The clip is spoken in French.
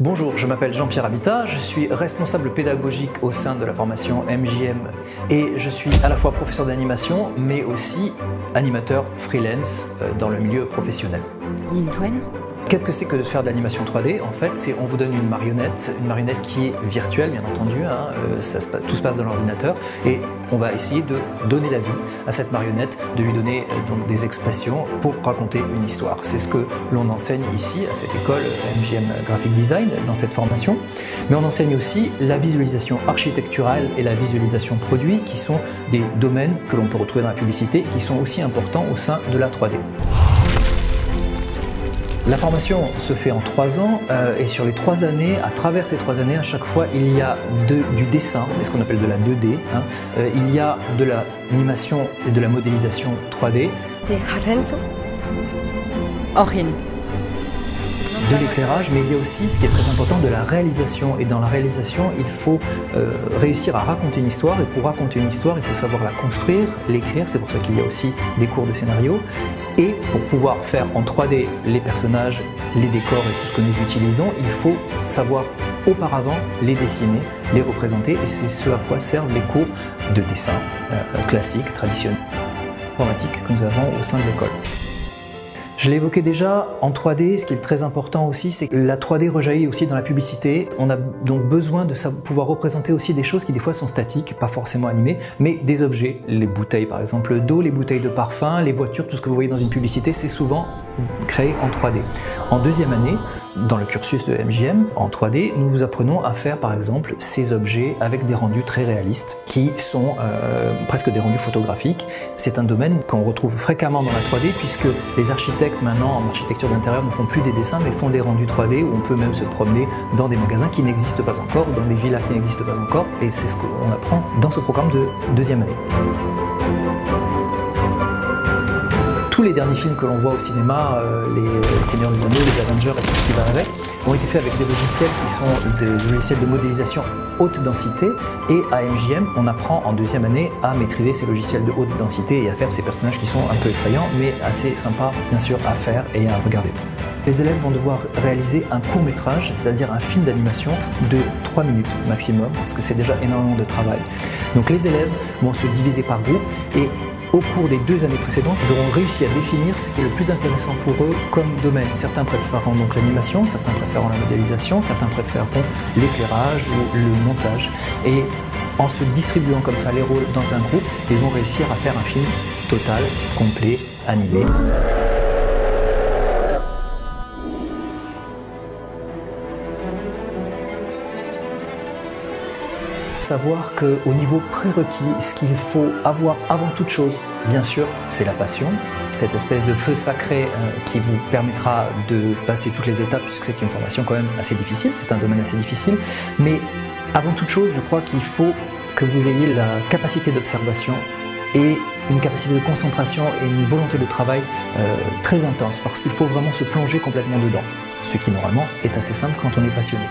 Bonjour, je m'appelle Jean-Pierre Habitat, je suis responsable pédagogique au sein de la formation MJM et je suis à la fois professeur d'animation mais aussi animateur freelance dans le milieu professionnel. Nintwen. Qu'est-ce que c'est que de faire de l'animation 3D? En fait, on vous donne une marionnette qui est virtuelle bien entendu, tout se passe dans l'ordinateur et on va essayer de donner la vie à cette marionnette, de lui donner donc des expressions pour raconter une histoire. C'est ce que l'on enseigne ici à cette école MJM Graphic Design dans cette formation, mais on enseigne aussi la visualisation architecturale et la visualisation produit qui sont des domaines que l'on peut retrouver dans la publicité et qui sont aussi importants au sein de la 3D. La formation se fait en 3 ans et sur les 3 années, à travers ces 3 années, à chaque fois, il y a du dessin, ce qu'on appelle de la 2D, il y a de l'animation et de la modélisation 3D, de l'éclairage, mais il y a aussi, ce qui est très important, de la réalisation. Et dans la réalisation, il faut réussir à raconter une histoire. Et pour raconter une histoire, il faut savoir la construire, l'écrire. C'est pour ça qu'il y a aussi des cours de scénario. Et pour pouvoir faire en 3D les personnages, les décors et tout ce que nous utilisons, il faut savoir auparavant les dessiner, les représenter. Et c'est ce à quoi servent les cours de dessin classiques, traditionnels, informatiques que nous avons au sein de l'école. Je l'ai évoqué déjà, en 3D, ce qui est très important aussi, c'est que la 3D rejaillit aussi dans la publicité. On a donc besoin de pouvoir représenter aussi des choses qui des fois sont statiques, pas forcément animées, mais des objets. Les bouteilles par exemple d'eau, les bouteilles de parfum, les voitures, tout ce que vous voyez dans une publicité, c'est souvent créé en 3D. En deuxième année, dans le cursus de MJM, en 3D, nous vous apprenons à faire par exemple ces objets avec des rendus très réalistes qui sont presque des rendus photographiques. C'est un domaine qu'on retrouve fréquemment dans la 3D puisque les architectes maintenant en architecture d'intérieur ne font plus des dessins mais font des rendus 3D où on peut même se promener dans des magasins qui n'existent pas encore ou dans des villas qui n'existent pas encore et c'est ce qu'on apprend dans ce programme de deuxième année. Tous les derniers films que l'on voit au cinéma, les Seigneurs des Anneaux, les Avengers et tout ce qui va avec, ont été faits avec des logiciels qui sont des logiciels de modélisation haute densité et à MJM, on apprend en deuxième année à maîtriser ces logiciels de haute densité et à faire ces personnages qui sont un peu effrayants mais assez sympas bien sûr à faire et à regarder. Les élèves vont devoir réaliser un court-métrage, c'est-à-dire un film d'animation de 3 minutes maximum parce que c'est déjà énormément de travail. Donc les élèves vont se diviser par groupe et au cours des 2 années précédentes, ils auront réussi à définir ce qui est le plus intéressant pour eux comme domaine. Certains préféreront donc l'animation, certains préféreront la modélisation, certains préféreront l'éclairage ou le montage. Et en se distribuant comme ça les rôles dans un groupe, ils vont réussir à faire un film total, complet, animé. Savoir qu'au niveau prérequis, ce qu'il faut avoir avant toute chose, bien sûr, c'est la passion, cette espèce de feu sacré qui vous permettra de passer toutes les étapes puisque c'est une formation quand même assez difficile, c'est un domaine assez difficile, mais avant toute chose, je crois qu'il faut que vous ayez la capacité d'observation et une capacité de concentration et une volonté de travail très intense parce qu'il faut vraiment se plonger complètement dedans, ce qui normalement est assez simple quand on est passionné.